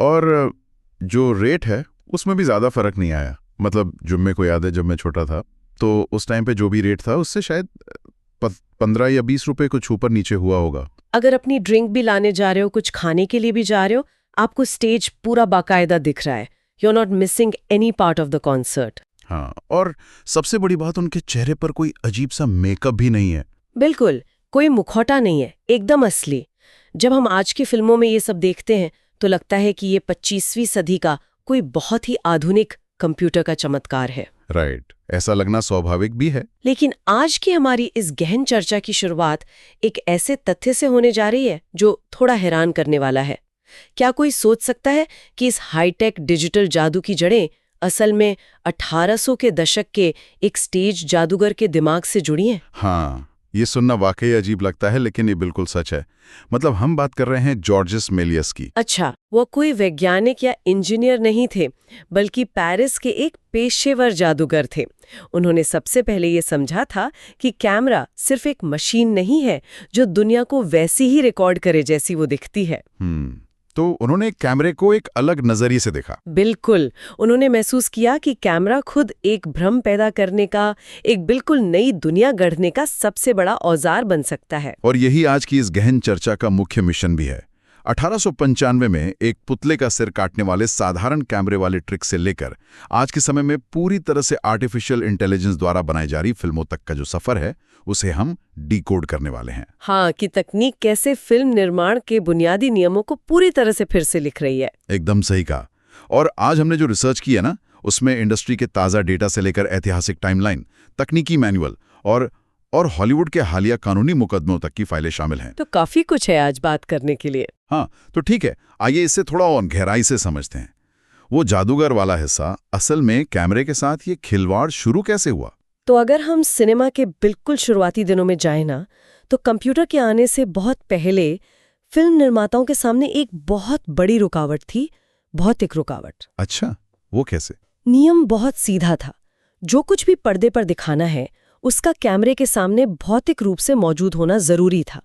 और जो रेट है उसमें भी ज़्यादा फर्क नहीं आया। मतलब जुम्मे को याद है जब मैं छोटा था तो उस टाइम पे जो भी रेट था उससे शायद 15 या 20 रुपए कुछ ऊपर नीचे हुआ होगा। अगर अपनी ड्रिंक भी लाने जा रहे हो, कुछ खाने के लिए भी जा रहे हो, आपको स्टेज पूरा बाकायदा दिख रहा है। You are not missing any part of the concert. हाँ, और सबसे बड़ी बात उनके चेहरे पर कोई अजीब सा मेकअप भी नहीं है। बिल्कुल, कोई मुखौटा नहीं है, एकदम असली। जब हम आज की फिल्मों में ये सब देखते हैं तो लगता है कि ये 25वीं सदी का कोई बहुत ही आधुनिक कंप्यूटर का चमत्कार है। राइट, ऐसा लगना स्वाभाविक भी है। लेकिन आज की हमारी इस गहन चर्चा की शुरुआत एक ऐसे तथ्य से होने जा रही है जो थोड़ा हैरान करने वाला है। क्या कोई सोच सकता है कि इस हाईटेक डिजिटल जादू की जड़ें असल में 1800 के दशक के एक स्टेज जादूगर के दिमाग से जुड़ी हैं? हाँ, ये सुनना वाकई अजीब लगता है, लेकिन ये बिल्कुल सच है। मतलब हम बात कर रहे हैं जॉर्जिस मेलियस की। अच्छा, वो कोई वैज्ञानिक या इंजीनियर नहीं थे, बल्कि पेरिस के एक पेशेवर जादूगर थे। उन्होंने सबसे पहले ये समझा था कि कैमरा सिर्फ एक मशीन नहीं है जो दुनिया को वैसी ही रिकॉर्ड करे जैसी वो दिखती है। तो उन्होंने कैमरे को एक अलग नजरिए से देखा। बिल्कुल, उन्होंने महसूस किया कि कैमरा खुद एक भ्रम पैदा करने का, एक बिल्कुल नई दुनिया गढ़ने का सबसे बड़ा औजार बन सकता है। और यही आज की इस गहन चर्चा का मुख्य मिशन भी है। 1895 में एक पुतले का सिर काटने वाले साधारण कैमरे वाले ट्रिक से लेकर आज के समय में पूरी तरह से आर्टिफिशियल इंटेलिजेंस द्वारा बनाई जा रही फिल्मों तक का जो सफर है उसे हम डिकोड करने वाले हैं। हाँ, कि तकनीक कैसे फिल्म निर्माण के बुनियादी नियमों को पूरी तरह से फिर से लिख रही है। एकदम सही कहा। और आज हमने जो रिसर्च की है ना, उसमें इंडस्ट्री के ताज़ा डेटा से लेकर ऐतिहासिक टाइमलाइन, तकनीकी मैनुअल और हॉलीवुड के हालिया कानूनी मुकदमों तक की फाइलें शामिल हैं। तो काफी कुछ है आज बात करने के लिए। हाँ, तो ठीक है, आइए इससे थोड़ा और गहराई से समझते हैं। वो जादूगर वाला हिस्सा, असल में कैमरे के साथ ये खिलवाड़ शुरू कैसे हुआ? तो अगर हम सिनेमा के बिल्कुल शुरुआती दिनों में जाएं ना, तो कंप्यूटर के आने से बहुत पहले फिल्म निर्माताओं के सामने एक बहुत बड़ी रुकावट थी, भौतिक रुकावट। अच्छा, वो कैसे? नियम बहुत सीधा था। जो कुछ भी पर्दे पर दिखाना है उसका कैमरे के सामने भौतिक रूप से मौजूद होना जरूरी था।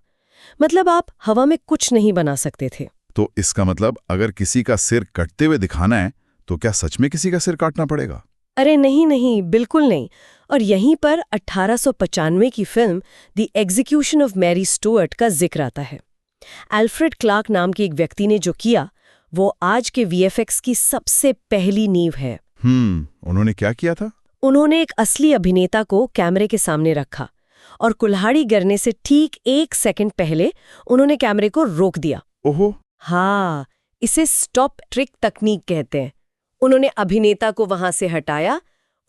मतलब आप हवा में कुछ नहीं बना सकते थे। तो इसका मतलब अगर किसी का सिर कटते हुए दिखाना है तो क्या सच में किसी का सिर काटना पड़ेगा? अरे नहीं, बिल्कुल नहीं। और यहीं पर 1895 की film the execution of Mary Stuart का जिक्र आता है। एल्फ्रेड क्लार्क नाम के एक व्यक्ति ने जो किया वो आज के वीएफएक्स की सबसे पहली नींव है। उन्होंने क्या किया था? उन्होंने एक असली अभिनेता को कैमरे के सामने रखा और कुल्हाड़ी गिरने से ठीक 1 सेकंड पहले उन्होंने कैमरे को रोक दिया। ओहो। हाँ, इसे स्टॉप ट्रिक तकनीक कहते हैं। उन्होंने अभिनेता को वहां से हटाया,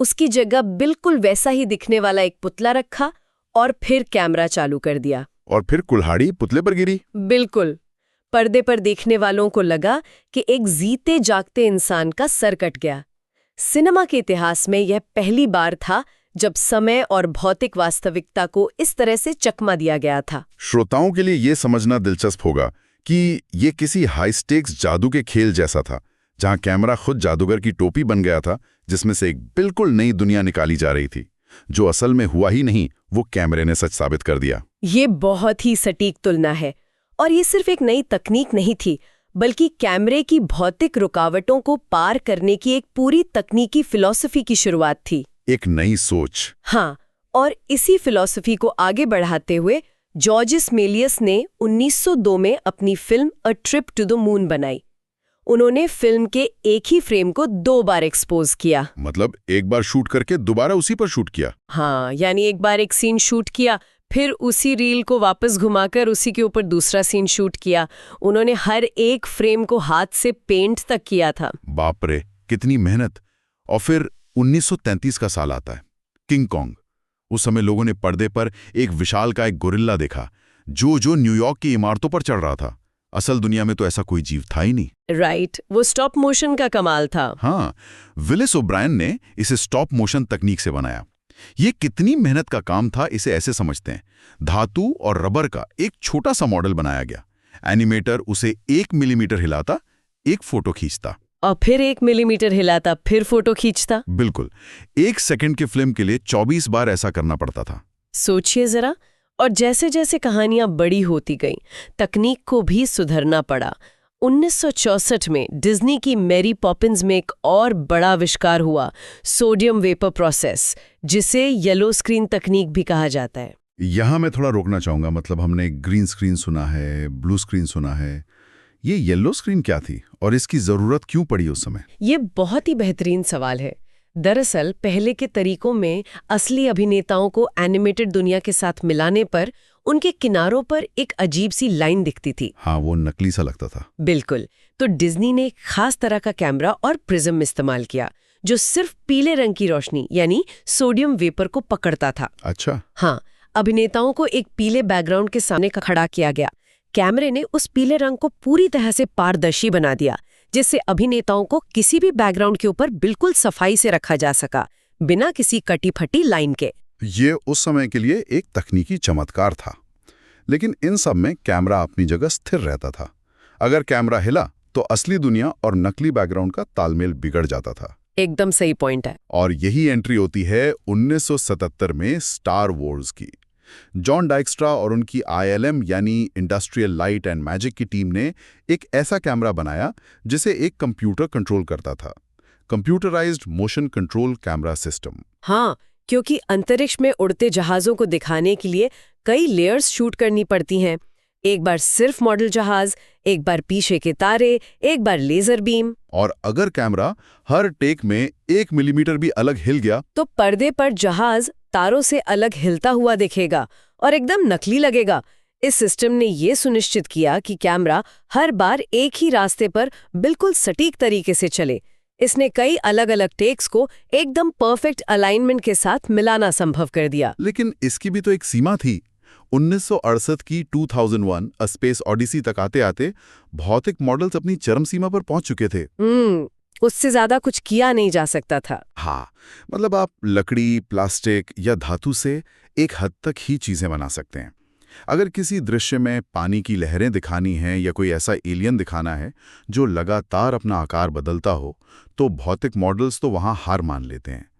उसकी जगह बिल्कुल वैसा ही दिखने वाला एक पुतला रखा और फिर कैमरा चालू कर दिया। और फिर कुल्हाड़ी पुतले पर गिरी? बिल्कुल। पर्दे पर देखने वालों को लगा कि एक जीते जागते इंसान का सर कट गया। सिनेमा के इतिहास में यह पहली बार था जब समय और भौतिक वास्तविकता को इस तरह से चकमा दिया गया था। श्रोताओं के लिए यह समझना दिलचस्प होगा कि ये किसी हाई स्टेक्स जादू के खेल जैसा था, जहां कैमरा खुद जादूगर की टोपी बन गया था, जिसमें से एक बिल्कुल नई दुनिया निकाली जा रही थी। जो असल में हुआ ही नहीं, वो कैमरे ने सच साबित कर दिया। ये बहुत ही सटीक तुलना है। और ये सिर्फ एक नई तकनीक नहीं थी, बल्कि कैमरे की भौतिक रुकावटों को पार करने की एक पूरी तकनीकी फिलॉसफी की शुरुआत थी। एक नई सोच। हाँ, और इसी फिलॉसफी को आगे बढ़ाते हुए जॉर्जिस मेलियस ने 1902 में अपनी film a trip to the moon बनाई। उन्होंने फिल्म के एक ही फ्रेम को 2 बार एक्सपोज किया। मतलब एक बार शूट करके दोबारा उसी पर शूट किया? हाँ, यानी एक बार एक सीन शूट किया, फिर उसी रील को वापस घुमाकर उसी के ऊपर दूसरा सीन शूट किया। उन्होंने हर एक फ्रेम को हाथ से पेंट तक किया था। बाप रे, कितनी मेहनत। और फिर 1933 का साल आता है, किंग कॉन्ग। उस समय लोगों ने पर्दे पर एक विशालकाय गोरिल्ला देखा जो न्यूयॉर्क की इमारतों पर चढ़ रहा था। असल दुनिया में तो ऐसा कोई जीव था ही नहीं। राइट, वो स्टॉप मोशन का कमाल था। हाँ, विलिस ओब्रायन ने इसे स्टॉप मोशन तकनीक से बनाया। ये कितनी मेहनत का काम था, इसे ऐसे समझते हैं। धातु और रबर का एक छोटा सा मॉडल बनाया गया। एनिमेटर उसे 1 मिलीमीटर हिलाता, एक फोटो खींचता, और फिर 1 मिलीमीटर हिलाता, फिर फोटो खींचता। बिल्कुल 1 सेकंड की फिल्म के लिए 24 बार ऐसा करना पड़ता था। सोचिए जरा। और जैसे जैसे कहानियां बड़ी होती गईं, तकनीक को भी सुधरना पड़ा। 1964 में डिज्नी की मैरी पॉपिंस में एक और बड़ा आविष्कार हुआ, सोडियम वेपर प्रोसेस, जिसे येलो स्क्रीन तकनीक भी कहा जाता है। यहाँ मैं थोड़ा रोकना चाहूंगा। मतलब हमने ग्रीन स्क्रीन सुना है, ब्लू स्क्रीन सुना है, ये येलो स्क्रीन क्या थी और इसकी जरूरत क्यों पड़ी उस समय? ये बहुत ही बेहतरीन सवाल है। दरअसल पहले के तरीकों में असली अभिनेताओं को एनिमेटेड दुनिया के साथ मिलाने पर उनके किनारों पर एक अजीब सी लाइन दिखती थी। हाँ, वो नकली सा लगता था। बिल्कुल। तो डिज्नी ने एक खास तरह का कैमरा और प्रिज्म इस्तेमाल किया जो सिर्फ पीले रंग की रोशनी यानी सोडियम वेपर को पकड़ता था। अच्छा। हाँ, अभिनेताओं को एक पीले बैकग्राउंड के सामने खड़ा किया गया। कैमरे ने उस पीले रंग को पूरी तरह से पारदर्शी बना दिया, जिससे अभिनेताओं को किसी भी बैकग्राउंड के ऊपर बिल्कुल सफाई से रखा जा सका, बिना किसी कटी-फटी लाइन के। ये उस समय के लिए एक तकनीकी चमत्कार था। लेकिन इन सब में कैमरा अपनी जगह स्थिर रहता था। अगर कैमरा हिला तो असली दुनिया और नकली बैकग्राउंड का तालमेल बिगड़ जाता था। एकदम सही पॉइंट है। और यही एंट्री होती है 1977 में स्टार वॉर्स की। जॉन डाइक्स्ट्रा और उनकी ILM यानी इंडस्ट्रियल लाइट एंड मैजिक की टीम ने एक ऐसा कैमरा बनाया जिसे एक कंप्यूटर कंट्रोल करता था। Computerised motion control camera system. हाँ, क्योंकि अंतरिक्ष में उड़ते जहाजों को दिखाने के लिए कई लेयर्स शूट करनी पड़ती हैं। एक बार सिर्फ मॉडल जहाज, एक बार पीछे के तारे, एक बार लेजर बीम। और अगर कैमरा हर टेक में 1 मिलीमीटर भी अलग हिल गया तो पर्दे पर जहाज तारों से अलग हिलता हुआ दिखेगा और एकदम नकली लगेगा। इस सिस्टम ने ये सुनिश्चित किया कि कैमरा हर बार एक ही रास्ते पर बिल्कुल सटीक तरीके से चले। इसने कई अलग अलग टेक्स को एकदम परफेक्ट अलाइनमेंट के साथ मिलाना संभव कर दिया। लेकिन इसकी भी तो एक सीमा थी। 1968 की 2001 अ स्पेस ऑडिसी तक आते आते भौतिक मॉडल्स अपनी चरम सीमा पर पहुंच चुके थे। उससे ज्यादा कुछ किया नहीं जा सकता था। हाँ, मतलब आप लकड़ी, प्लास्टिक या धातु से एक हद तक ही चीजें बना सकते हैं। अगर किसी दृश्य में पानी की लहरें दिखानी हैं या कोई ऐसा एलियन दिखाना है जो लगातार अपना आकार बदलता हो, तो भौतिक मॉडल्स तो वहां हार मान लेते हैं।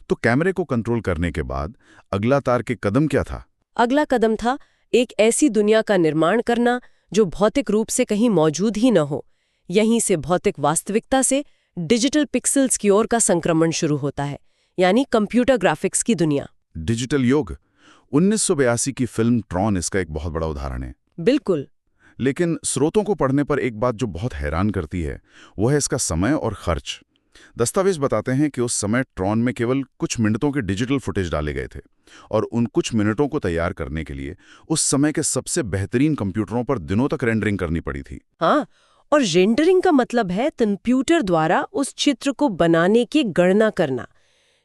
तो कैमरे को कंट्रोल करने के बाद अगला तार के कदम क्या था? अगला कदम था एक ऐसी दुनिया का निर्माण करना जो भौतिक रूप से कहीं मौजूद ही न हो। यहीं से भौतिक वास्तविकता से डिजिटल पिक्सेल्स की ओर का संक्रमण शुरू होता है, यानी कंप्यूटर ग्राफिक्स की दुनिया। डिजिटल युग। 1982 की फिल्म ट्रॉन इसका एक बहुत बड़ा उदाहरण है। बिल्कुल। लेकिन स्रोतों को पढ़ने पर एक बात जो बहुत हैरान करती है वो है इसका समय और खर्च। दस्तावेज बताते हैं कि उस समय ट्रॉन में केवल कुछ मिनटों के डिजिटल फुटेज डाले गए थे और उन कुछ मिनटों को तैयार करने के लिए उस समय के सबसे बेहतरीन कंप्यूटरों पर दिनों तक रेंडरिंग करनी पड़ी थी। हाँ, और रेंडरिंग का मतलब है कंप्यूटर द्वारा उस चित्र को बनाने की गणना करना।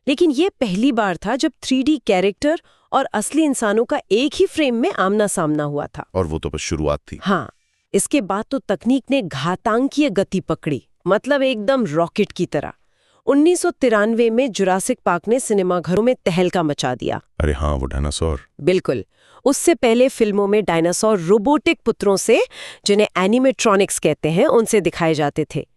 लेकिन ये पहली बार था जब 3D कैरेक्टर और असली इंसानों का एक ही फ्रेम में आमना सामना हुआ था। और वो तो बस शुरुआत थी। हाँ, इसके बाद तो तकनीक ने घातांकीय गति पकड़ी, मतलब एकदम रॉकेट की तरह। 1993 में जुरासिक पार्क ने सिनेमाघरों में तहलका मचा दिया। अरे हाँ, वो डायनासोर। बिल्कुल। उससे पहले फिल्मों में डायनासोर रोबोटिक पुत्रों से, जिन्हें एनिमेट्रॉनिक्स कहते हैं, उनसे दिखाए जाते थे।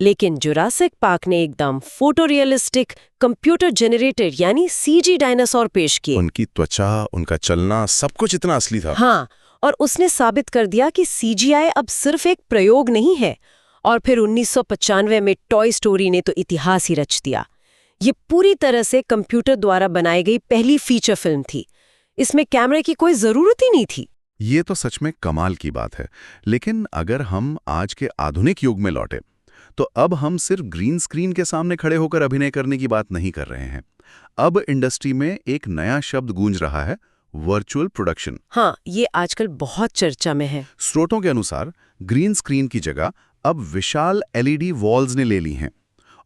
लेकिन जुरासिक पार्क ने एकदम फोटोरियलिस्टिक कंप्यूटर जनरेटेड यानी CG डायनासोर पेश किए। उनकी त्वचा, उनका चलना, सब कुछ इतना असली था। हाँ, और उसने साबित कर दिया कि CGI अब सिर्फ एक प्रयोग नहीं है। और फिर 1995 में टॉय स्टोरी ने तो इतिहास ही रच दिया। ये पूरी तरह से कंप्यूटर द्वारा बनाई गई पहली फीचर फिल्म थी। इसमें कैमरे की कोई जरूरत ही नहीं थी। ये तो सच में कमाल की बात है। लेकिन अगर हम आज के आधुनिक युग में लौटे तो अब हम सिर्फ ग्रीन स्क्रीन के सामने खड़े होकर अभिनय करने की बात नहीं कर रहे हैं। अब इंडस्ट्री में एक नया शब्द गूंज रहा है, वर्चुअल प्रोडक्शन। हाँ, ये आजकल बहुत चर्चा में है। स्रोतों के अनुसार ग्रीन स्क्रीन की जगह अब विशाल LED वॉल्स ने ले ली हैं।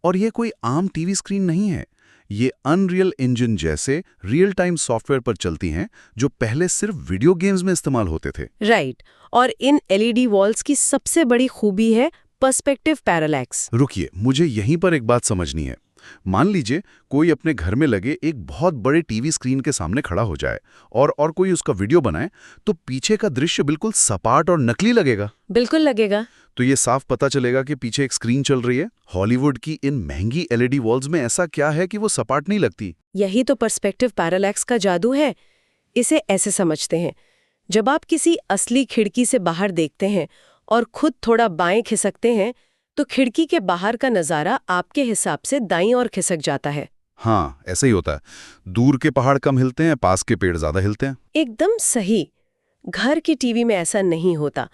और ये कोई आम टीवी स्क्रीन नहीं है। ये अनरियल इंजन जैसे रियल टाइम सॉफ्टवेयर पर चलती हैं जो पहले सिर्फ वीडियो गेम्स में इस्तेमाल होते थे। राइट। और इन LED वॉल्स की सबसे बड़ी खूबी है पर्सपेक्टिव पैरालैक्स। रुकिए, मुझे यहीं पर एक बात समझनी है। मान लीजिए कोई अपने घर में लगे एक बहुत बड़े टीवी स्क्रीन के सामने खड़ा हो जाए और कोई उसका वीडियो बनाए, तो पीछे का दृश्य बिल्कुल सपाट और नकली लगेगा। बिल्कुल लगेगा। तो ये साफ पता चलेगा कि पीछे एक स्क्रीन चल रही है। हॉलीवुड की इन महंगी LED वॉल्स में ऐसा क्या है कि वो सपाट नहीं लगती? यही तो पर्सपेक्टिव पैरालैक्स का जादू है। इसे ऐसे समझते हैं, जब आप किसी असली खिड़की से बाहर देखते हैं और खुद थोड़ा बाएं खिसकते हैं तो खिड़की के बाहर का नज़ारा आपके हिसाब से दाईं ओर खिसक जाता है। हाँ, ऐसा ही होता है। दूर के पहाड़ कम हिलते हैं, पास के पेड़ ज्यादा हिलते हैं। एकदम सही। घर की टीवी में ऐसा नहीं होता,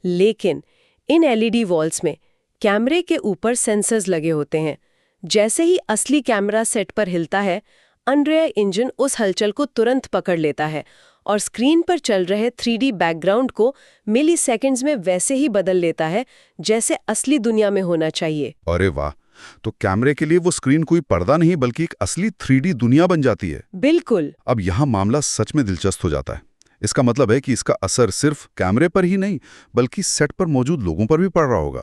लेकिन इन एलईडी वॉल्स में कैमरे के ऊपर सेंसर्स लगे होते हैं। जैसे ही असली कैमरा सेट पर हिलता है, अनरियल इंजन उस हलचल को तुरंत पकड़ लेता है और स्क्रीन पर चल रहे 3D बैकग्राउंड को मिली सेकेंड्स में वैसे ही बदल लेता है जैसे असली दुनिया में होना चाहिए। अरे वाह! तो कैमरे के लिए वो स्क्रीन कोई पर्दा नहीं बल्कि एक असली 3D दुनिया बन जाती है। बिल्कुल। अब यहाँ मामला सच में दिलचस्प हो जाता है। इसका मतलब है कि इसका असर सिर्फ कैमरे पर ही नहीं बल्कि सेट पर मौजूद लोगों पर भी पड़ रहा होगा।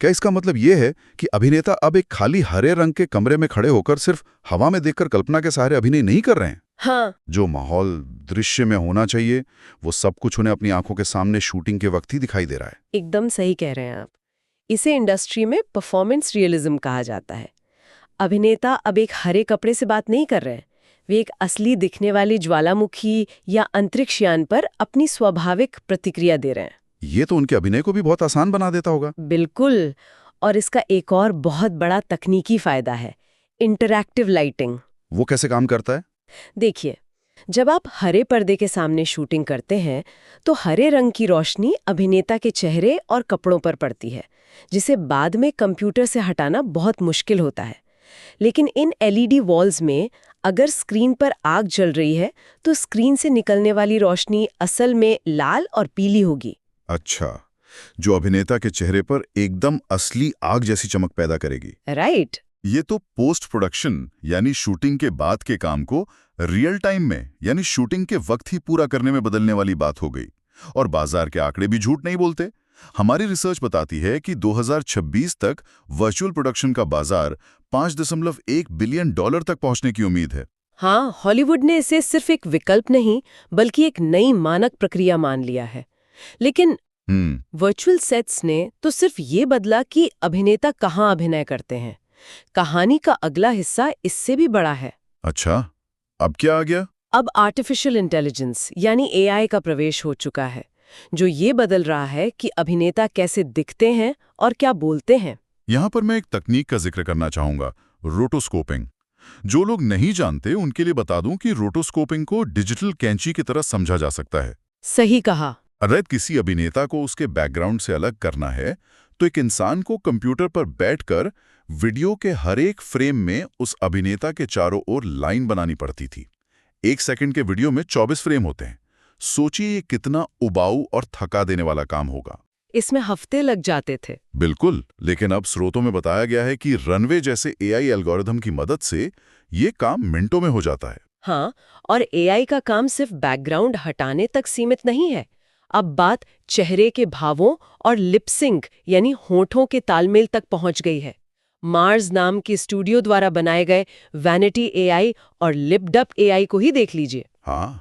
क्या इसका मतलब ये है कि अभिनेता अब एक खाली हरे रंग के कमरे में खड़े होकर सिर्फ हवा में देखकर कल्पना के सहारे अभिनय नहीं कर रहे हैं? हाँ। जो माहौल दृश्य में होना चाहिए वो सब कुछ उन्हें अपनी आंखों के सामने शूटिंग के वक्त ही दिखाई दे रहा है। एकदम सही कह रहे हैं आप। इसे इंडस्ट्री में परफॉर्मेंस रियलिज्म कहा जाता है। अभिनेता अब एक हरे कपड़े से बात नहीं कर रहे हैं, वे एक असली दिखने वाली ज्वालामुखी या अंतरिक्ष यान पर अपनी स्वाभाविक प्रतिक्रिया दे रहे हैं। ये तो उनके अभिनय को भी बहुत आसान बना देता होगा। बिल्कुल। और इसका एक और बहुत बड़ा तकनीकी फायदा है, इंटरैक्टिव लाइटिंग। वो कैसे काम करता है? देखिए, जब आप हरे पर्दे के सामने शूटिंग करते हैं तो हरे रंग की रोशनी अभिनेता के चेहरे और कपड़ों पर पड़ती है, जिसे बाद में कंप्यूटर से हटाना बहुत मुश्किल होता है। लेकिन इन एलईडी वॉल्स में अगर स्क्रीन पर आग जल रही है तो स्क्रीन से निकलने वाली रोशनी असल में लाल और पीली होगी। अच्छा, जो अभिनेता के चेहरे पर एकदम असली आग जैसी चमक पैदा करेगी। राइट। ये तो पोस्ट प्रोडक्शन यानी शूटिंग के बाद के काम को रियल टाइम में यानी शूटिंग के वक्त ही पूरा करने में बदलने वाली बात हो गई। और बाजार के आंकड़े भी झूठ नहीं बोलते। हमारी रिसर्च बताती है कि 2026 तक वर्चुअल प्रोडक्शन का बाजार $5.1 बिलियन तक पहुंचने की उम्मीद है। हाँ, हॉलीवुड ने इसे सिर्फ एक विकल्प नहीं बल्कि एक नई मानक प्रक्रिया मान लिया है। लेकिन वर्चुअल सेट्स ने तो सिर्फ ये बदला कि अभिनेता कहाँ अभिनय करते हैं। कहानी का अगला हिस्सा इससे भी बड़ा है। अच्छा, अब क्या आ गया? अब आर्टिफिशियल इंटेलिजेंस यानी एआई का प्रवेश हो चुका है, जो ये बदल रहा है कि अभिनेता कैसे दिखते हैं और क्या बोलते हैं। यहाँ पर मैं एक तकनीक का जिक्र करना चाहूंगा, रोटोस्कोपिंग। जो लोग नहीं जानते उनके लिए बता दूं कि रोटोस्कोपिंग को डिजिटल कैंची की तरह समझा जा सकता है। सही कहा। अगर किसी अभिनेता को उसके बैकग्राउंड से अलग करना है तो एक इंसान को कंप्यूटर पर बैठकर वीडियो के हर एक फ्रेम में उस अभिनेता के चारों ओर लाइन बनानी पड़ती थी। 1 सेकंड के वीडियो में 24 फ्रेम होते हैं। सोचिए ये कितना उबाऊ और थका देने वाला काम होगा। इसमें हफ्ते लग जाते थे। बिल्कुल, लेकिन अब स्रोतों में बताया गया है कि रनवे जैसे एआई एल्गोरिथम की मदद से ये काम मिनटों में हो जाता है। हाँ, और एआई का काम सिर्फ बैकग्राउंड हटाने तक सीमित नहीं है। अब बात चेहरे के भावों और लिपसिंक यानी होठों के तालमेल तक पहुंच गई है। मार्स नाम के स्टूडियो द्वारा बनाए गए वैनिटी एआई और लिपडप एआई को ही देख लीजिए। हाँ,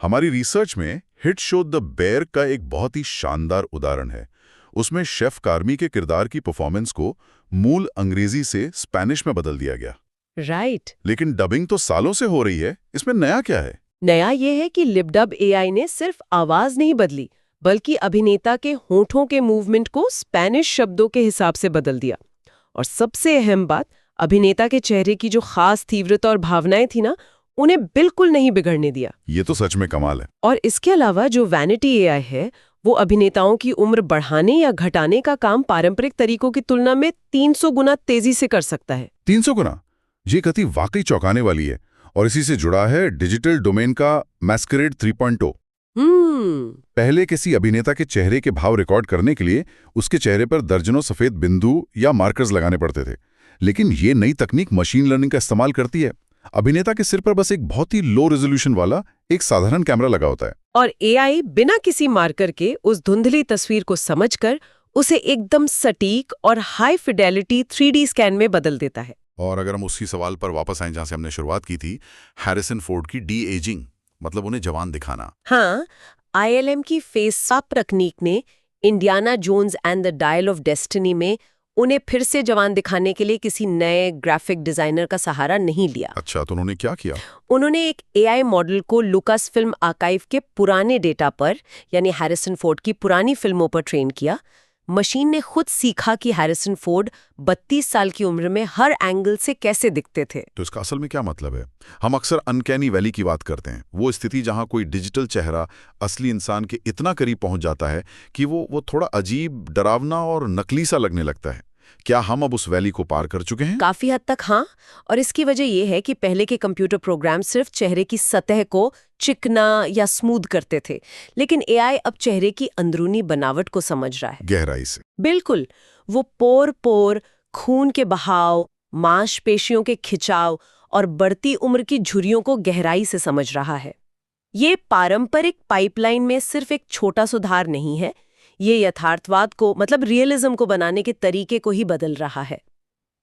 हमारी रिसर्च में हिट शो द बेयर का एक बहुत ही शानदार उदाहरण है। उसमें शेफ कार्मी के किरदार की परफॉर्मेंस को मूल अंग्रेजी से स्पेनिश में बदल दिया गया। राइट। लेकिन डबिंग तो सालों से हो रही है, इसमें नया क्या है? नया ये है कि लिपडप एआई ने सिर्फ आवाज नहीं बदली बल्कि अभिनेता के होठों के मूवमेंट को स्पेनिश शब्दों के हिसाब से बदल दिया। और सबसे अहम बात, अभिनेता के चेहरे की जो खास तीव्रता और भावनाएं थी ना, उन्हें बिल्कुल नहीं बिगड़ने दिया। ये तो सच में कमाल है। और इसके अलावा जो वैनिटी एआई है वो अभिनेताओं की उम्र बढ़ाने या घटाने का काम पारंपरिक तरीकों की तुलना में 300 गुना तेजी से कर सकता है। 300 गुना? ये कथी वाकई चौंकाने वाली है। और इसी से जुड़ा है डिजिटल डोमेन का मैस्करेड 3.0। पहले किसी अभिनेता के चेहरे के भाव रिकॉर्ड करने के लिए उसके चेहरे पर दर्जनों सफेद बिंदु या मार्कर्स लगाने पड़ते थे। लेकिन ये नई तकनीक मशीन लर्निंग का इस्तेमाल करती है। अभिनेता के सिर पर बस एक बहुत ही लो रेजोल्यूशन वाला एक साधारण कैमरा लगा होता है और एआई बिना किसी मार्कर के उस धुंधली तस्वीर को समझकर उसे एकदम सटीक और हाई फिडेलिटी 3D स्कैन में बदल देता है। और अगर हम उसी सवाल पर वापस आए जहां से हमने शुरुआत की थी, हैरिसन फोर्ड की डी एजिंग, मतलब उन्हें जवान दिखाना। हाँ, ILM की फेस स्वैप तकनीक ने Indiana Jones and the dial of destiny में उन्हें फिर से जवान दिखाने के लिए किसी नए ग्राफिक डिजाइनर का सहारा नहीं लिया। अच्छा, तो उन्होंने क्या किया? उन्होंने एक एआई मॉडल को लुकास फिल्म आर्काइव के पुराने डेटा पर, यानी हैरिसन फोर्ड की पुरानी फिल्मों पर ट्रेन किया। मशीन ने खुद सीखा कि हैरिसन फोर्ड 32 साल की उम्र में हर एंगल से कैसे दिखते थे। तो इसका असल में क्या मतलब है? हम अक्सर अनकैनी वैली की बात करते हैं, वो स्थिति जहां कोई डिजिटल चेहरा असली इंसान के इतना करीब पहुंच जाता है कि वो थोड़ा अजीब, डरावना और नकली सा लगने लगता है। क्या हम अब उस वैली को पार कर चुके हैं? काफी हद तक हाँ, और इसकी वजह यह है कि पहले के कंप्यूटर प्रोग्राम सिर्फ चेहरे की सतह को चिकना या स्मूथ करते थे, लेकिन एआई अब चेहरे की अंदरूनी बनावट को समझ रहा है, गहराई से। बिल्कुल। वो पोर पोर, खून के बहाव, मांसपेशियों के खिंचाव और बढ़ती उम्र की झुर्रियों को गहराई से समझ रहा है। ये पारंपरिक पाइपलाइन में सिर्फ एक छोटा सुधार नहीं है, ये यथार्थवाद को, मतलब रियलिज्म को बनाने के तरीके को ही बदल रहा है।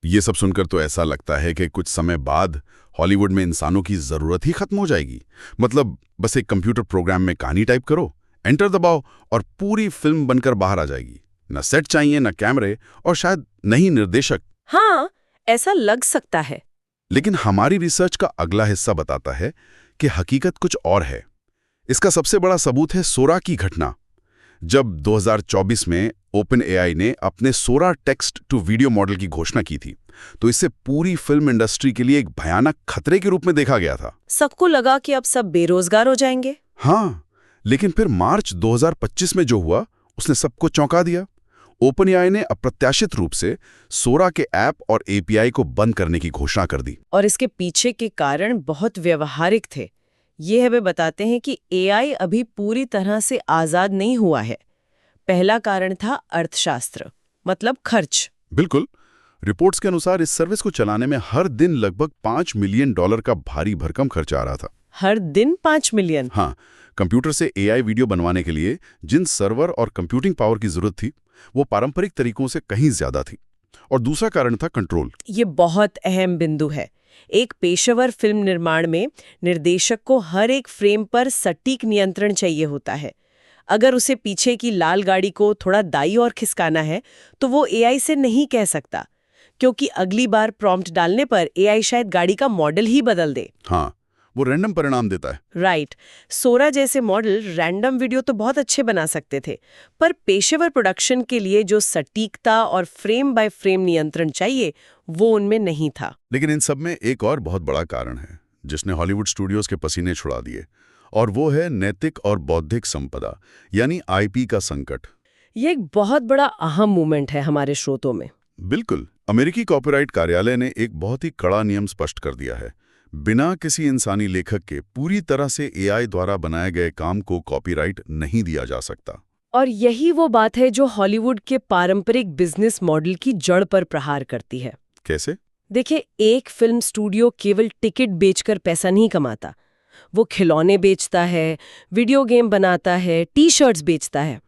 ये सब सुनकर तो ऐसा लगता है कि कुछ समय बाद हॉलीवुड में इंसानों की जरूरत ही खत्म हो जाएगी। मतलब बस एक कंप्यूटर प्रोग्राम में कहानी टाइप करो, एंटर दबाओ और पूरी फिल्म बनकर बाहर आ जाएगी। न सेट चाहिए, न कैमरे, और शायद नहीं निर्देशक। हाँ, ऐसा लग सकता है। लेकिन हमारी रिसर्च का अगला हिस्सा बताता है कि हकीकत कुछ और है। इसका सबसे बड़ा सबूत है सोरा की घटना। जब 2024 में ओपन एआई ने अपने सोरा टेक्स्ट टू वीडियो मॉडल की घोषणा की थी, तो इसे पूरी फिल्म इंडस्ट्री के लिए एक भयानक खतरे के रूप में देखा गया था। सबको लगा कि अब सब बेरोजगार हो जाएंगे। हाँ, लेकिन फिर मार्च 2025 में जो हुआ उसने सबको चौंका दिया। ओपन एआई ने अप्रत्याशित रूप से सोरा के ऐप और एपीआई को बंद करने की घोषणा कर दी। और इसके पीछे के कारण बहुत व्यवहारिक थे। ये हमें बताते हैं कि एआई अभी पूरी तरह से आजाद नहीं हुआ है। पहला कारण था अर्थशास्त्र, मतलब खर्च। बिल्कुल। रिपोर्ट्स के अनुसार इस सर्विस को चलाने में हर दिन लगभग $5 मिलियन का भारी भरकम खर्च आ रहा था। हर दिन 5 मिलियन? हाँ, कंप्यूटर से एआई वीडियो बनवाने के लिए जिन सर्वर और कंप्यूटिंग पावर की जरूरत थी, वो पारंपरिक तरीकों से कहीं ज्यादा थी। और दूसरा कारण था कंट्रोल। ये बहुत अहम बिंदु है। एक पेशेवर फिल्म निर्माण में निर्देशक को हर एक फ्रेम पर सटीक नियंत्रण चाहिए होता है। अगर उसे पीछे की लाल गाड़ी को थोड़ा दाईं ओर खिसकाना है, तो वो एआई से नहीं कह सकता, क्योंकि अगली बार प्रॉम्प्ट डालने पर एआई शायद गाड़ी का मॉडल ही बदल दे। हाँ, वो रैंडम परिणाम देता है। राइट। सोरा जैसे मॉडल रैंडम वीडियो तो बहुत अच्छे बना सकते थे, पर पेशेवर प्रोडक्शन के लिए जो सटीकता और फ्रेम बाय फ्रेम नियंत्रण चाहिए, वो उनमें नहीं था। लेकिन इन सब में एक और बहुत बड़ा कारण है जिसने हॉलीवुड स्टूडियोज के पसीने छुड़ा दिए, और वो है नैतिक और बौद्धिक संपदा, यानी आईपी का संकट। ये एक बहुत बड़ा अहम मूवमेंट है हमारे स्रोतों में। बिल्कुल। अमेरिकी कॉपीराइट कार्यालय ने एक बहुत ही कड़ा नियम स्पष्ट कर दिया है। बिना किसी इंसानी लेखक के पूरी तरह से एआई द्वारा बनाए गए काम को कॉपीराइट नहीं दिया जा सकता। और यही वो बात है जो हॉलीवुड के पारंपरिक बिजनेस मॉडल की जड़ पर प्रहार करती है। कैसे? देखिए, एक फिल्म स्टूडियो केवल टिकट बेचकर पैसा नहीं कमाता। वो खिलौने बेचता है, वीडियो गेम बनाता है, टी-शर्ट्स बेचता है।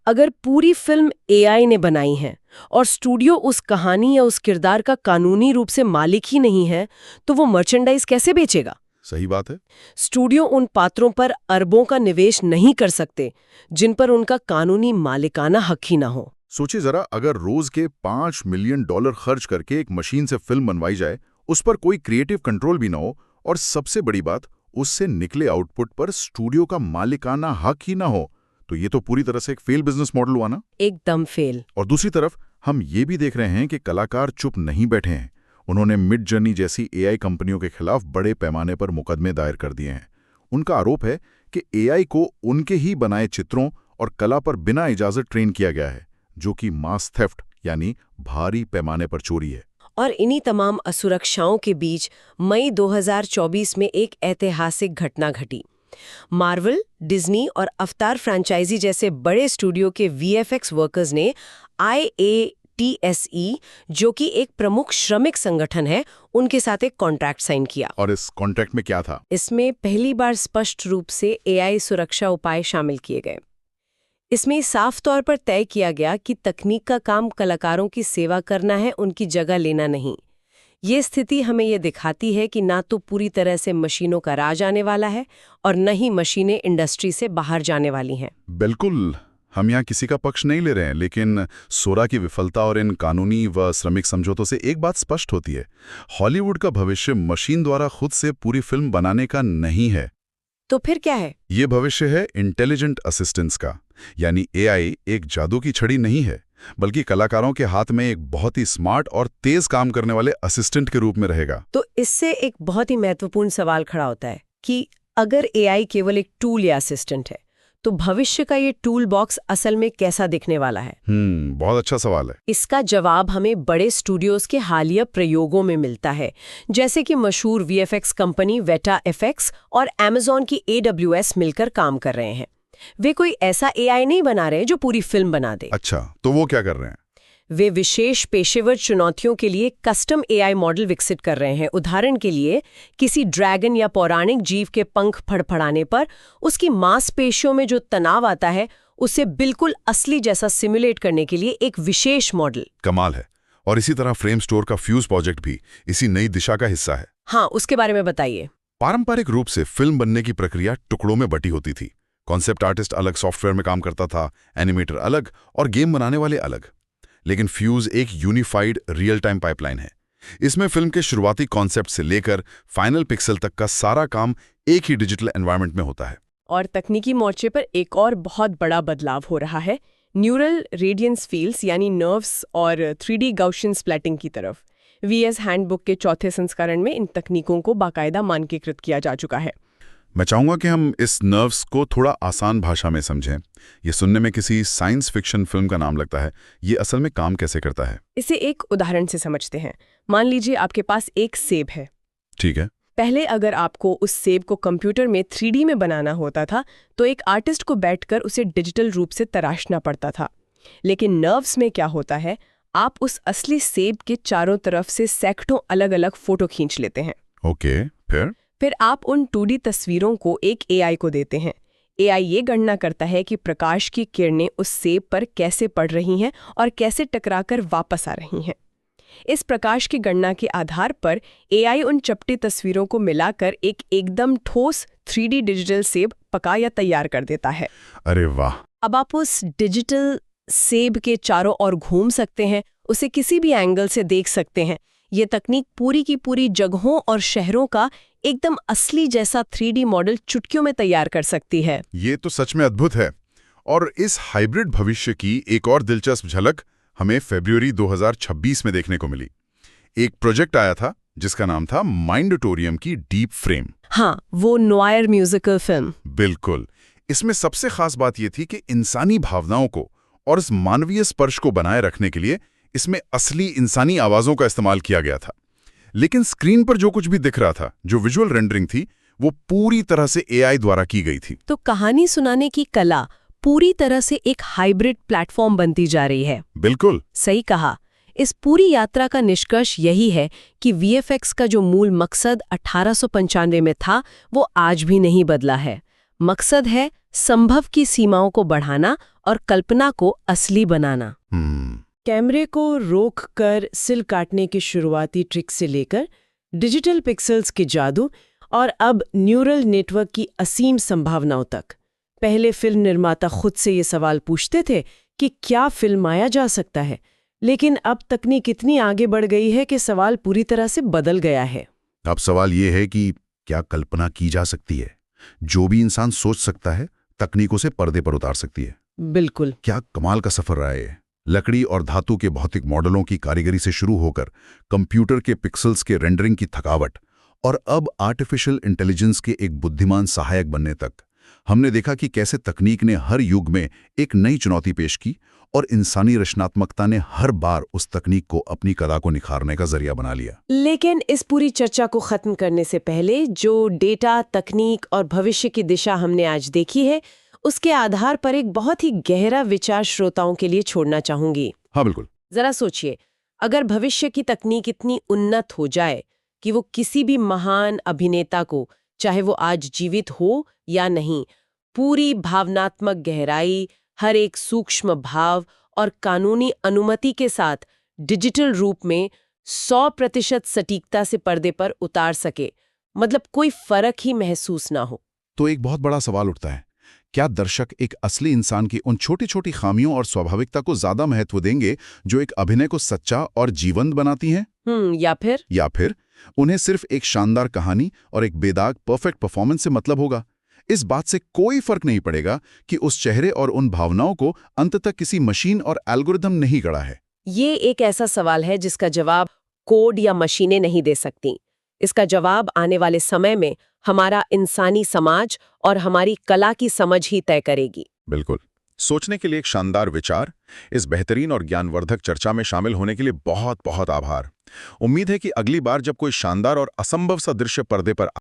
अगर पूरी फिल्म एआई ने बनाई है और स्टूडियो उस कहानी या उस किरदार का कानूनी रूप से मालिक ही नहीं है, तो वो मर्चेंडाइज कैसे बेचेगा? सही बात है। स्टूडियो उन पात्रों पर अरबों का निवेश नहीं कर सकते जिन पर उनका कानूनी मालिकाना हक ही ना हो। सोचिए जरा, अगर रोज के $5 मिलियन खर्च करके एक मशीन से फिल्म बनवाई जाए, उस पर कोई क्रिएटिव कंट्रोल भी ना हो, और सबसे बड़ी बात, उससे निकले आउटपुट पर स्टूडियो का मालिकाना हक ही ना हो, तो ये तो पूरी तरह से एक फेल बिजनेस मॉडल हुआ ना। एकदम फेल। और दूसरी तरफ हम ये भी देख रहे हैं कि कलाकार चुप नहीं बैठे हैं। उन्होंने मिड जर्नी जैसी एआई कंपनियों के खिलाफ बड़े पैमाने पर मुकदमे दायर कर दिए हैं। उनका आरोप है कि एआई को उनके ही बनाए चित्रों और कला पर बिना इजाजत ट्रेन किया गया है, जो कि मास थेफ्ट यानी भारी पैमाने पर चोरी है। और इन्हीं तमाम असुरक्षाओं के बीच मई 2024 में एक ऐतिहासिक घटना घटी। मार्वल, डिज्नी और अवतार फ्रेंचाइजी जैसे बड़े स्टूडियो के वीएफएक्स वर्कर्स ने IATSE, जो कि एक प्रमुख श्रमिक संगठन है, उनके साथ एक कॉन्ट्रैक्ट साइन किया। और इस कॉन्ट्रैक्ट में क्या था? इसमें पहली बार स्पष्ट रूप से एआई सुरक्षा उपाय शामिल किए गए। इसमें साफ तौर पर तय किया गया कि तकनीक का काम कलाकारों की सेवा करना है, उनकी जगह लेना नहीं। ये स्थिति हमें ये दिखाती है कि ना तो पूरी तरह से मशीनों का राज आने वाला है और न ही मशीनें इंडस्ट्री से बाहर जाने वाली हैं। बिल्कुल। हम यहाँ किसी का पक्ष नहीं ले रहे हैं, लेकिन सोरा की विफलता और इन कानूनी व श्रमिक समझौतों से एक बात स्पष्ट होती है। हॉलीवुड का भविष्य मशीन द्वारा खुद से पूरी फिल्म बनाने का नहीं है। तो फिर क्या है? ये भविष्य है इंटेलिजेंट असिस्टेंस का, यानी एआई एक जादू की छड़ी नहीं है, बल्कि कलाकारों के हाथ में एक बहुत ही स्मार्ट और तेज काम करने वाले असिस्टेंट के रूप में रहेगा। तो इससे एक बहुत ही महत्वपूर्ण सवाल खड़ा होता है कि अगर एआई केवल एक टूल या असिस्टेंट है, तो भविष्य का ये टूल बॉक्स असल में कैसा दिखने वाला है? बहुत अच्छा सवाल है। इसका जवाब हमें बड़े स्टूडियोज के हालिया प्रयोगों में मिलता है, जैसे कि मशहूर वीएफएक्स कंपनी वेटा एफएक्स और अमेज़न की AWS मिलकर काम कर रहे हैं। वे कोई ऐसा एआई नहीं बना रहे जो पूरी फिल्म बना दे। अच्छा, तो वो क्या कर रहे हैं? वे विशेष पेशेवर चुनौतियों के लिए कस्टम एआई मॉडल विकसित कर रहे हैं। उदाहरण के लिए, किसी ड्रैगन या पौराणिक जीव के पंख फड़फड़ाने पर उसकी मांसपेशियों में जो तनाव आता है, उसे बिल्कुल असली जैसा सिमुलेट करने के लिए एक विशेष मॉडल। कमाल है। और इसी तरह फ्रेम स्टोर का फ्यूज प्रोजेक्ट भी इसी नई दिशा का हिस्सा है। हाँ, उसके बारे में बताइए। पारंपरिक रूप से फिल्म बनने की प्रक्रिया टुकड़ों में बटी होती थी। कॉन्सेप्ट आर्टिस्ट अलग सॉफ्टवेयर में काम करता था, एनिमेटर अलग और गेम बनाने वाले अलग। लेकिन फ्यूज एक यूनिफाइड रियल टाइम पाइपलाइन है। इसमें फिल्म के शुरुआती कॉन्सेप्ट से लेकर फाइनल पिक्सल तक का सारा काम एक ही डिजिटल एनवायरनमेंट में होता है। और तकनीकी मोर्चे पर एक और बहुत बड़ा बदलाव हो रहा है न्यूरल रेडियंस फील्ड्स यानी नर्व्स और 3D गाउशियन स्प्लैटिंग की तरफ। वीएस हैंडबुक के चौथे संस्करण में इन तकनीकों को बाकायदा मानकीकृत किया जा चुका है। मैं चाहूंगा कि हम इस नर्व्स को थोड़ा आसान भाषा में समझें। ये सुनने में किसी साइंस फिक्शन फिल्म का नाम लगता है। ये असल में काम कैसे करता है? इसे एक उदाहरण से समझते हैं। मान लीजिए आपके पास एक सेब है। ठीक है। पहले अगर आपको उस सेब को कंप्यूटर में 3D में बनाना होता था, तो एक आर्टिस्ट को बैठकर उसे डिजिटल रूप से तराशना पड़ता था। लेकिन नर्व्स में क्या होता है, आप उस असली सेब के चारों तरफ से सैकड़ों अलग अलग फोटो खींच लेते हैं। ओके, फिर आप उन 2D तस्वीरों को एक एआई को देते हैं। एआई ये गणना करता है कि प्रकाश की किरणें उस सेब पर कैसे पड़ रही हैं और कैसे टकराकर वापस आ रही हैं। इस प्रकाश की गणना के आधार पर एआई उन चपटी तस्वीरों को मिलाकर एक एकदम ठोस 3D डिजिटल सेब पका या तैयार कर देता है। अरे वाह! अब आप उस डिजिटल सेब के चारों ओर घूम सकते हैं, उसे किसी भी एंगल से देख सकते हैं। ये तकनीक पूरी की पूरी जगहों और शहरों का एकदम असली जैसा 3D मॉडल चुटकियों में तैयार कर सकती है। ये तो सच में अद्भुत है। और इस हाइब्रिड भविष्य की एक और दिलचस्प झलक हमें फरवरी 2026 में देखने को मिली। एक प्रोजेक्ट आया था जिसका नाम था माइंडटोरियम की डीप फ्रेम। हाँ, वो नोयर म्यूजिकल फिल्म। बिल्कुल। इसमें सबसे खास बात यह थी कि इंसानी भावनाओं को और इस मानवीय स्पर्श को बनाए रखने के लिए इसमें असली इंसानी आवाजों का इस्तेमाल किया गया था। लेकिन स्क्रीन पर जो कुछ भी दिख रहा था, जो विजुअल रेंडरिंग थी, वो पूरी तरह से एआई द्वारा की गई थी। तो कहानी सुनाने की कला पूरी तरह से एक हाइब्रिड प्लेटफॉर्म बनती जा रही है। बिल्कुल सही कहा। इस पूरी यात्रा का निष्कर्ष यही है कि वीएफएक्स का जो मूल मकसद 1895 में था, वो आज भी नहीं बदला है। मकसद है संभव की सीमाओं को बढ़ाना और कल्पना को असली बनाना। कैमरे को रोककर सिल काटने की शुरुआती ट्रिक से लेकर डिजिटल पिक्सेल्स के जादू और अब न्यूरल नेटवर्क की असीम संभावनाओं तक। पहले फिल्म निर्माता खुद से ये सवाल पूछते थे कि क्या फिल्माया जा सकता है, लेकिन अब तकनीक इतनी आगे बढ़ गई है कि सवाल पूरी तरह से बदल गया है। अब सवाल ये है कि क्या कल्पना की जा सकती है? जो भी इंसान सोच सकता है, तकनीक उसे पर्दे पर उतार सकती है। बिल्कुल। क्या कमाल का सफर रहा है। लकड़ी और धातु के भौतिक मॉडलों की कारीगरी से शुरू होकर कंप्यूटर के पिक्सेल्स के रेंडरिंग की थकावट और अब आर्टिफिशियल इंटेलिजेंस के एक बुद्धिमान सहायक बनने तक, हमने देखा कि कैसे तकनीक ने हर युग में एक नई चुनौती पेश की और इंसानी रचनात्मकता ने हर बार उस तकनीक को अपनी कला को निखारने का जरिया बना लिया। लेकिन इस पूरी चर्चा को खत्म करने से पहले जो डेटा, तकनीक और भविष्य की दिशा हमने आज देखी है, उसके आधार पर एक बहुत ही गहरा विचार श्रोताओं के लिए छोड़ना चाहूंगी। हाँ बिल्कुल। जरा सोचिए, अगर भविष्य की तकनीक इतनी उन्नत हो जाए कि वो किसी भी महान अभिनेता को, चाहे वो आज जीवित हो या नहीं, पूरी भावनात्मक गहराई, हर एक सूक्ष्म भाव और कानूनी अनुमति के साथ डिजिटल रूप में 100% सटीकता से पर्दे पर उतार सके, मतलब कोई फर्क ही महसूस ना हो, तो एक बहुत बड़ा सवाल उठता है, क्या दर्शक एक असली इंसान की उन छोटी छोटी खामियों और स्वाभाविकता को ज्यादा महत्व देंगे जो एक अभिनय को सच्चा और जीवंत बनाती हैं? या फिर उन्हें सिर्फ एक शानदार कहानी और एक बेदाग परफेक्ट परफॉर्मेंस से मतलब होगा? इस बात से कोई फर्क नहीं पड़ेगा कि उस चेहरे और उन भावनाओं को अंततः किसी मशीन और एल्गोरिदम नहीं गढ़ा है। ये एक ऐसा सवाल है जिसका जवाब कोड या मशीनें नहीं दे सकती। इसका जवाब आने वाले समय में हमारा इंसानी समाज और हमारी कला की समझ ही तय करेगी। बिल्कुल। सोचने के लिए एक शानदार विचार। इस बेहतरीन और ज्ञानवर्धक चर्चा में शामिल होने के लिए बहुत बहुत आभार। उम्मीद है कि अगली बार जब कोई शानदार और असंभव सा दृश्य पर्दे पर